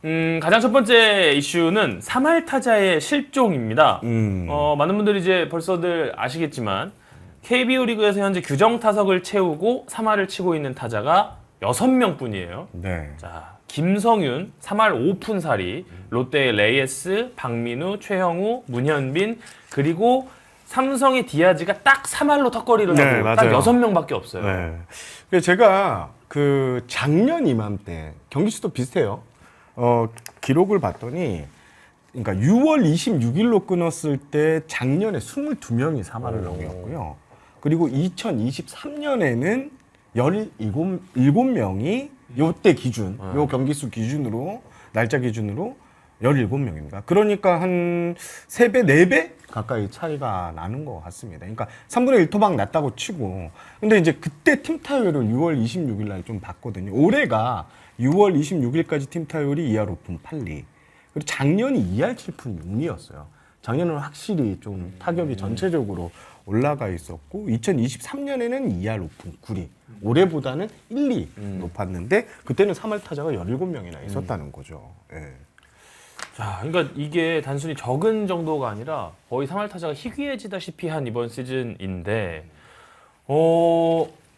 가장 첫 번째 이슈는 3할 타자의 실종입니다. 많은 분들이 이제 벌써들 아시겠지만 KBO 리그에서 현재 규정 타석을 채우고 3할을 치고 있는 타자가 6명 뿐이에요. 네. 자, 김성윤 3할 5푼 살이, 롯데의 레이에스, 박민우, 최형우, 문현빈, 그리고 삼성의 디아즈가 딱 3할로 턱걸이를 네, 하고 딱 맞아요. 6명밖에 없어요. 네. 그래서 제가 그 작년 이맘때 경기 수도 비슷해요. 기록을 봤더니 그러니까 6월 26일로 끊었을 때 작년에 22명이 3할을 넘겼고요. 그리고 2023년에는 17명이 요때 기준, 요 경기 수 기준으로 날짜 기준으로 17명입니다. 그러니까 한 3배, 4배 가까이 차이가 나는 것 같습니다. 그러니까 3분의 1 토막 났다고 치고. 근데 이제 그때 팀 타율을 6월 26일 날 좀 봤거든요. 올해가 6월 26일까지 팀 타율이 2할 5푼 8리. 그리고 작년이 2할 7푼 6리였어요. 작년은 확실히 좀 타격이 전체적으로 올라가 있었고 2023년에는 2할 5푼 9리. 올해보다는 1, 2 높았는데 그때는 3할 타자가 17명이나 있었다는 거죠. 예. 자, 그러니까 이게 단순히 적은 정도가 아니라 거의 3할 타자가 희귀해지다시피 한 이번 시즌인데,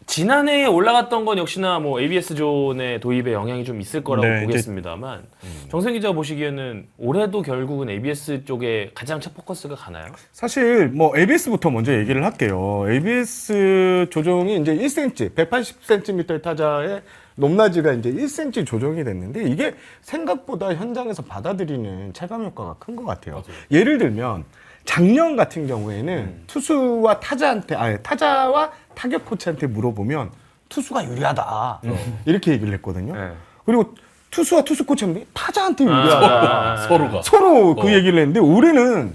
지난해에 올라갔던 건 역시나 뭐 ABS 존의 도입에 영향이 좀 있을 거라고 네, 보겠습니다만, 정생 기자가 보시기에는 올해도 결국은 ABS 쪽에 가장 첫 포커스가 가나요? 사실 뭐 ABS부터 먼저 얘기를 할게요. ABS 조정이 이제 1cm, 180cm의 타자의 높낮이가 이제 1cm 조정이 됐는데 이게 생각보다 현장에서 받아들이는 체감 효과가 큰 것 같아요. 맞아요. 예를 들면 작년 같은 경우에는 투수와 타자한테, 타자와 타격 코치한테 물어보면 투수가 유리하다 이렇게 얘기를 했거든요. 네. 그리고 투수와 투수 코치한테 타자한테 유리하다. 서로가. 서로 그 얘기를 했는데 올해는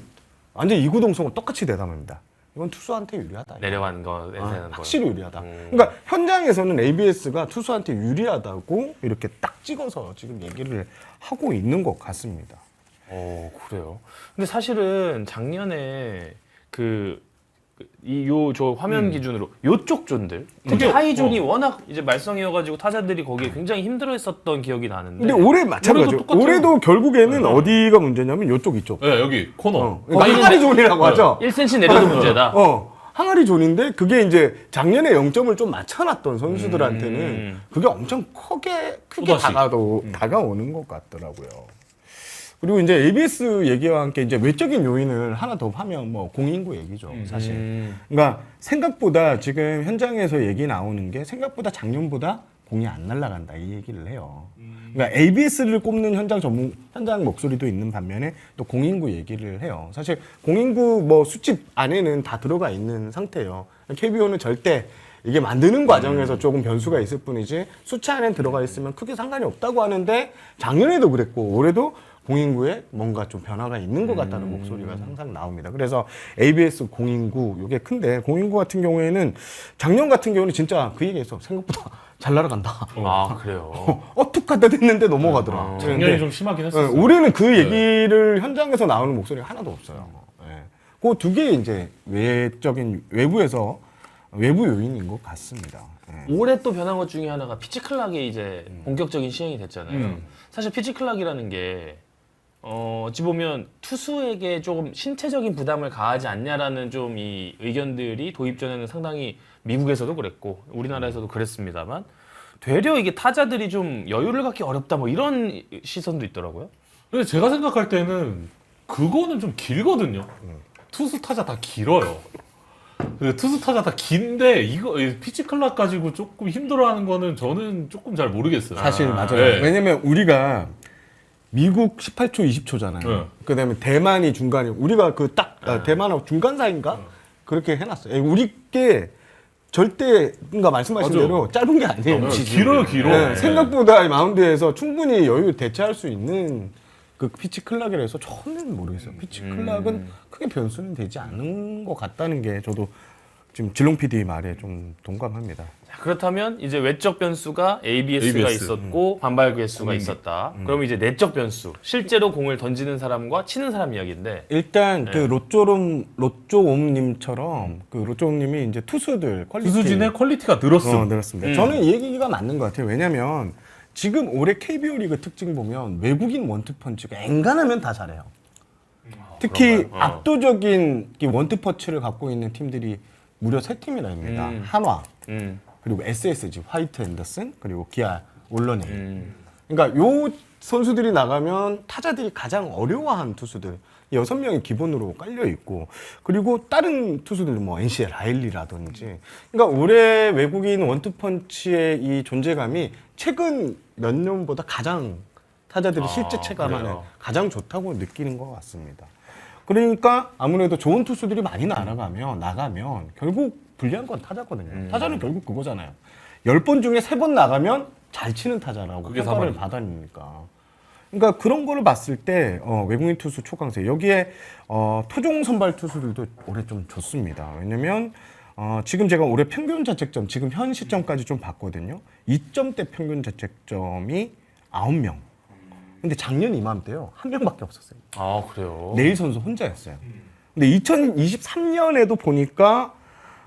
완전 이구동성으로 똑같이 대답합니다. 이건 투수한테 유리하다. 내려간 거에 대한 거. 확실히 유리하다. 그러니까 현장에서는 ABS가 투수한테 유리하다고 이렇게 딱 찍어서 지금 얘기를 하고 있는 것 같습니다. 그래요. 근데 사실은 작년에 저 화면 기준으로 요쪽 존들, 특히 하이존이 워낙 이제 말썽이어가지고 타자들이 거기에 굉장히 힘들어했었던 기억이 나는데. 근데 올해 마찬가지죠. 똑같아요. 올해도 결국에는 어디가 문제냐면 요쪽 이쪽. 네, 여기 코너. 그러니까 항아리 존이라고 하죠. 1cm 내려도 문제다. 항아리 존인데 그게 이제 작년에 0점을 좀 맞춰놨던 선수들한테는 그게 엄청 크게 또다시. 다가오는 것 같더라고요. 그리고 이제 ABS 얘기와 함께 이제 외적인 요인을 하나 더 하면 뭐 공인구 얘기죠, 사실. 그러니까 생각보다 지금 현장에서 얘기 나오는 게 생각보다 작년보다 공이 안 날아간다 이 얘기를 해요. 그러니까 ABS를 꼽는 현장 목소리도 있는 반면에 또 공인구 얘기를 해요. 사실 공인구 뭐 수집 안에는 다 들어가 있는 상태예요. KBO는 절대 이게 만드는 과정에서 조금 변수가 있을 뿐이지 수치 안에 들어가 있으면 크게 상관이 없다고 하는데 작년에도 그랬고 올해도 공인구에 뭔가 좀 변화가 있는 것 같다는 목소리가 항상 나옵니다. 그래서 ABS 공인구 이게 큰데 공인구 같은 경우에는 작년 같은 경우는 진짜 그 얘기했어. 생각보다 잘 날아간다. 아, 그래요. 어떡하다 됐는데 넘어가더라. 작년이 좀 심하긴 했었어요. 올해는 그 얘기를 현장에서 나오는 목소리가 하나도 없어요. 그 두 개 이제 외부에서 외부 요인인 것 같습니다. 올해 또 변한 것 중에 하나가 피치 클락이 이제 본격적인 시행이 됐잖아요. 사실 피치 클락이라는 게 어찌 보면 투수에게 조금 신체적인 부담을 가하지 않냐라는 좀 이 의견들이 도입 전에는 상당히 미국에서도 그랬고 우리나라에서도 그랬습니다만 되려 이게 타자들이 좀 여유를 갖기 어렵다 뭐 이런 시선도 있더라고요. 근데 제가 생각할 때는 그거는 좀 길거든요. 투수 타자 다 길어요. 투수 타자 다 긴데 이거 피치 클락 가지고 조금 힘들어하는 거는 저는 조금 잘 모르겠어요. 사실 맞아요. 네. 왜냐면 우리가 미국 18초, 20초잖아요. 네. 그다음에 대만이 중간이 우리가 그 딱 대만하고 중간 사이인가 그렇게 해놨어요. 우리께 절대 그러니까 말씀하신 맞아요. 대로 짧은 게 아니에요. 길어요, 길어. 네, 생각보다 마운드에서 충분히 여유 대체할 수 있는 그 피치 클락이라 해서 저는 모르겠어요. 피치 클락은 크게 변수는 되지 않는 것 같다는 게 저도 지금 질롱 PD 말에 좀 동감합니다. 자, 그렇다면 이제 외적 변수가 ABS가 ABS. 있었고 반발 개수가 있었다. 그러면 이제 내적 변수, 실제로 공을 던지는 사람과 치는 사람 이야기인데 일단 그 로쪼옴님처럼 그 로쪼옴님이 이제 투수들 퀄리티 투수진의 퀄리티가 늘었어. 늘었습니다. 저는 이 얘기가 맞는 것 같아요. 왜냐하면 지금 올해 KBO 리그 특징 보면 외국인 원투펀치가 엔간하면 다 잘해요. 특히 그런가요? 압도적인 이 원투펀치를 갖고 있는 팀들이 무려 3팀이나 한화, 그리고 SSG, 화이트 앤더슨, 그리고 기아 올러네. 그러니까 요 선수들이 나가면 타자들이 가장 어려워한 투수들 6명이 기본으로 깔려 있고, 그리고 다른 투수들 뭐 NC의 라일리라든지, 그러니까 올해 외국인 원투펀치의 이 존재감이 최근 몇 년보다 가장 타자들이 실제 체감하는 그래요? 가장 좋다고 느끼는 것 같습니다. 그러니까 아무래도 좋은 투수들이 많이 나가면 결국 불리한 건 타자거든요. 타자는 결국 그거잖아요. 10번 중에 3번 나가면 잘 치는 타자라고 그게 평가를 사망이죠. 받으니까. 그러니까 그런 거를 봤을 때 외국인 투수 초강세, 여기에 토종 선발 투수들도 올해 좀 좋습니다. 왜냐면 지금 제가 올해 평균 자책점 지금 현 시점까지 좀 봤거든요. 2점대 평균 자책점이 9명. 근데 작년 이맘때요 1명밖에 없었어요. 아 그래요. 내일 선수 혼자였어요. 근데 2023년에도 보니까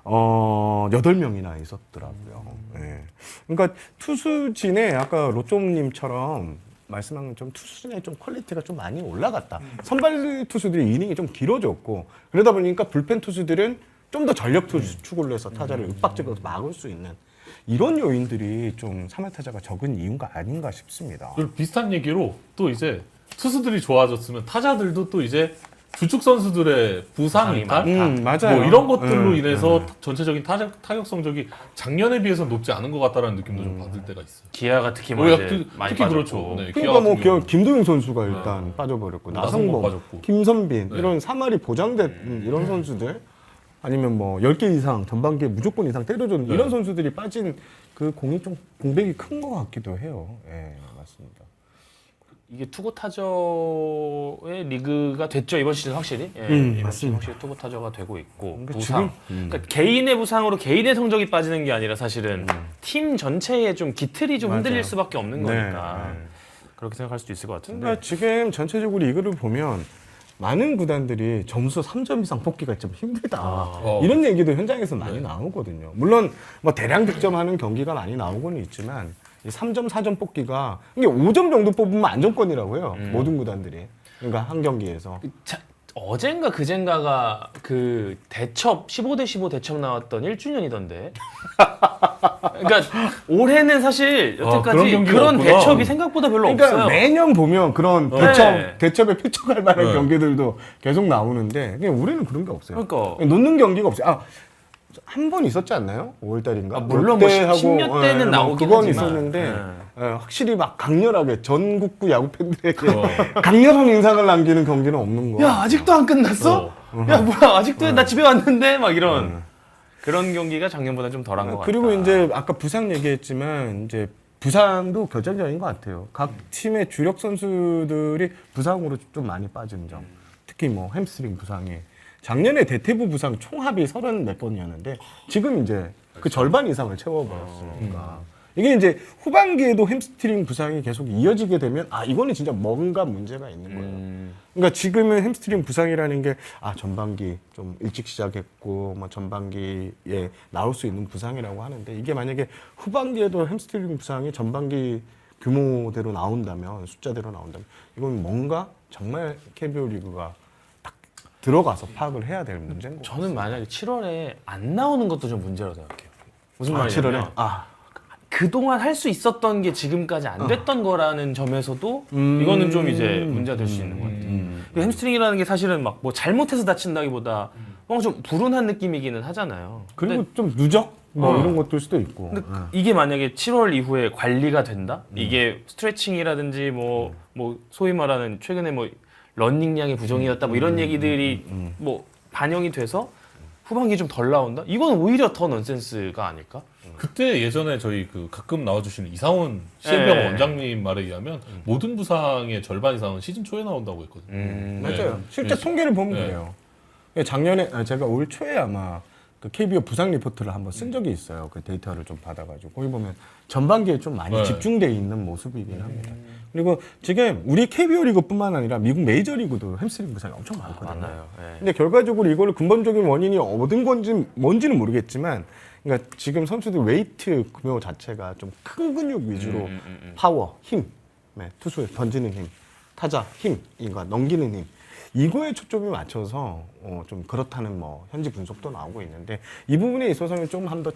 8명이나 있었더라고요. 예. 그러니까 투수진에 아까 로쪼님처럼 말씀한 것처럼 투수진의 좀 퀄리티가 좀 많이 올라갔다. 선발 투수들이 이닝이 좀 길어졌고, 그러다 보니까 불펜 투수들은 좀 더 전력 투수 추구를 해서 타자를 윽박지어서 막을 수 있는 이런 요인들이 좀 3할 타자가 적은 이유가 아닌가 싶습니다. 그리고 비슷한 얘기로 또 이제 투수들이 좋아졌으면 타자들도 또 이제 주축 선수들의 부상 이탈, 맞아요. 뭐 이런 것들로 인해서 전체적인 타격 성적이 작년에 비해서 높지 않은 것 같다라는 느낌도 좀 받을 때가 있어요. 기아가 특히 뭐 많이 특히 빠졌고. 그렇죠. 네, 그러니까 기아 뭐 같은 경우는. 김도영 선수가 일단 빠져버렸고, 나성범 나성범, 빠졌고. 김선빈 네. 이런 3할이 보장된 이런 선수들, 아니면 뭐 10개 이상 전반기에 무조건 이상 때려준 네. 이런 선수들이 빠진 그 공이 좀 공백이 큰 것 같기도 해요. 예, 맞습니다. 이게 투구 타저의 리그가 됐죠 이번 시즌 확실히. 예, 이번 시즌 맞습니다. 확실히 투구 타저가 되고 있고 그러니까 부상. 지금, 그러니까 개인의 부상으로 개인의 성적이 빠지는 게 아니라 사실은 팀 전체의 좀 기틀이 좀 흔들릴 맞아요. 수밖에 없는 네. 거니까 그렇게 생각할 수도 있을 것 같은데. 그러니까 지금 전체적으로 리그를 보면 많은 구단들이 점수 3점 이상 뽑기가 좀 힘들다. 이런 얘기도 현장에서 많이 나오거든요. 물론 뭐 대량 득점하는 경기가 많이 나오고는 있지만 이 3점, 4점 뽑기가 이게 5점 정도 뽑으면 안정권이라고 해요. 모든 구단들이. 그러니까 한 경기에서. 어젠가 그젠가가 그 대첩 15대 15 대첩 나왔던 1주년이던데. 그러니까 올해는 사실 그런 여태까지 경기가 그런 없구나. 대첩이 생각보다 별로 그러니까 없어요. 매년 보면 그런 네. 대첩에 필적할 만한 네. 경기들도 계속 나오는데 그냥 올해는 그런 게 없어요. 그러니까. 놓는 경기가 없어요. 한 번 있었지 않나요? 5월달인가? 물론 뭐 10몇 대는 나오긴 그건 하지만. 있었는데 네. 확실히 막 강렬하게 전국구 야구 팬들에게 강렬한 인상을 남기는 경기는 없는 거. 야 아직도 안 끝났어? 야 뭐야 아직도 나 집에 왔는데 막 이런 그런 경기가 작년보다 좀 덜한 것 같다. 그리고 이제 아까 부상 얘기했지만 이제 부상도 결정적인 것 같아요. 각 팀의 주력 선수들이 부상으로 좀 많이 빠진 점. 특히 뭐 햄스트링 부상이 작년에 대퇴부 부상 총합이 30몇 번이었는데 지금 이제 그 절반 이상을 채워버렸으니까 이게 이제 후반기에도 햄스트링 부상이 계속 이어지게 되면 이거는 진짜 뭔가 문제가 있는 거예요. 그러니까 지금은 햄스트링 부상이라는 게 전반기 좀 일찍 시작했고 뭐 전반기에 나올 수 있는 부상이라고 하는데 이게 만약에 후반기에도 햄스트링 부상이 전반기 규모대로 나온다면 숫자대로 나온다면 이건 뭔가 정말 KBO 리그가 딱 들어가서 파악을 해야 될 문제인 거죠. 저는 만약에 7월에 안 나오는 것도 좀 문제라고 생각해요. 무슨 7월에? 말이냐면 그동안 할 수 있었던 게 지금까지 안 됐던 거라는 점에서도 이거는 좀 이제 문제가 될 수 있는 것 같아요. 그 햄스트링이라는 게 사실은 막 뭐 잘못해서 다친다기보다 뭔가 좀 불운한 느낌이기는 하잖아요. 그리고 근데, 좀 누적 뭐 이런 것들 수도 있고. 근데 이게 만약에 7월 이후에 관리가 된다? 이게 스트레칭이라든지 뭐 소위 말하는 최근에 뭐 러닝량이 부정이었다 뭐 이런 얘기들이 뭐 반영이 돼서 후반기 좀 덜 나온다? 이건 오히려 더 넌센스가 아닐까? 그때 예전에 저희 그 가끔 나와주시는 이상훈 CN병 네. 원장님 말에 의하면 모든 부상의 절반 이상은 시즌 초에 나온다고 했거든요. 맞아요. 실제 네. 통계를 보면 네. 그래요. 작년에 제가 올 초에 아마 그 KBO 부상 리포트를 한번 쓴 적이 있어요. 그 데이터를 좀 받아가지고 거기 보면 전반기에 좀 많이 네. 집중돼 있는 모습이긴 합니다. 그리고 지금 우리 KBO 리그뿐만 아니라 미국 메이저 리그도 햄스트링 부상이 엄청 많거든요. 많아요. 예. 근데 결과적으로 이걸 근본적인 원인이 얻은 건지 뭔지는 모르겠지만 그러니까 지금 선수들 웨이트 규모 자체가 좀 큰 근육 위주로 파워, 힘, 네, 투수 던지는 힘, 타자 힘, 그러니까 넘기는 힘 이거에 초점이 맞춰서 좀 그렇다는 뭐 현지 분석도 나오고 있는데 이 부분에 있어서는 좀 한 더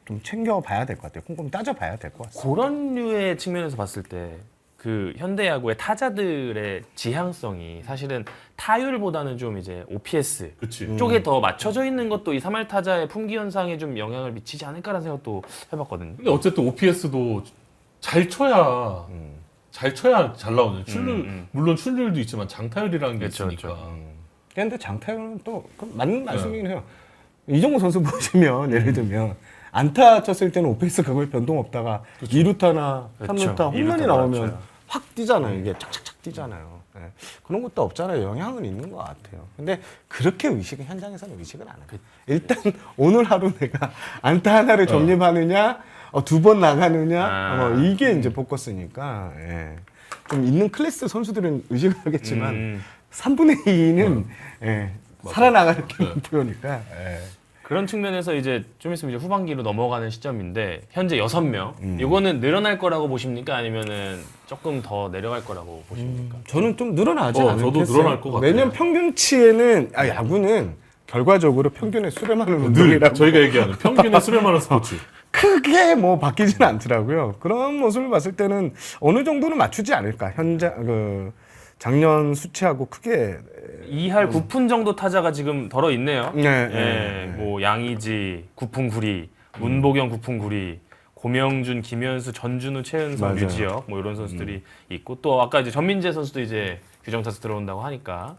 좀 챙겨봐야 될 것 같아요. 꼼꼼히 따져봐야 될 것 같습니다. 그런 류의 측면에서 봤을 때 그 현대야구의 타자들의 지향성이 사실은 타율보다는 좀 이제 OPS 그치. 쪽에 더 맞춰져 있는 것도 이 3할 타자의 품귀 현상에 좀 영향을 미치지 않을까라는 생각도 해봤거든요. 근데 어쨌든 OPS도 잘 쳐야 잘 나오는 출률 물론 출률도 있지만 장타율이라는 게 그쵸, 있으니까. 그쵸. 근데 장타율은 또 맞는 말씀이긴 해요. 이정우 선수 보시면 예를 들면 안타 쳤을 때는 오페이스 그걸 변동 없다가 2루타나 그쵸. 3루타 홈런이 2루타 나오면 맞춰요. 확 뛰잖아요. 이게 착착착 뛰잖아요. 예. 그런 것도 없잖아요. 영향은 있는 것 같아요. 근데 그렇게 의식은 현장에서는 의식을 안 해요. 일단 오늘 하루 내가 안타 하나를 점립하느냐, 2번 나가느냐, 이게 이제 포커스니까 예. 좀 있는 클래스 선수들은 의식을 하겠지만 3분의 2는 예, 살아나가는 게 목표니까. 예. 그런 측면에서 이제 좀 있으면 이제 후반기로 넘어가는 시점인데 현재 6명 이거는 늘어날 거라고 보십니까? 아니면은 조금 더 내려갈 거라고 보십니까? 저는 좀 늘어나지 않겠어요. 저도 늘어날 것 같아요. 매년 평균치에는 야구는 결과적으로 평균에 수렴하는 늘 운동이라고 저희가 얘기하는 평균의 수렴하는 스포츠. 크게 뭐 바뀌지는 않더라고요. 그런 모습을 봤을 때는 어느 정도는 맞추지 않을까. 현재 작년 수치하고 크게 2할 9푼 정도 타자가 지금 덜어 있네요. 네, 예, 네. 뭐 양의지 9푼 9리, 문보경 9푼 9리, 고명준, 김현수, 전준우, 최은성, 맞아요. 류지혁 뭐 이런 선수들이 있고 또 아까 이제 전민재 선수도 이제 규정 타수 들어온다고 하니까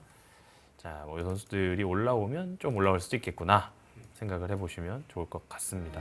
자, 뭐 이 선수들이 올라오면 좀 올라올 수도 있겠구나 생각을 해보시면 좋을 것 같습니다.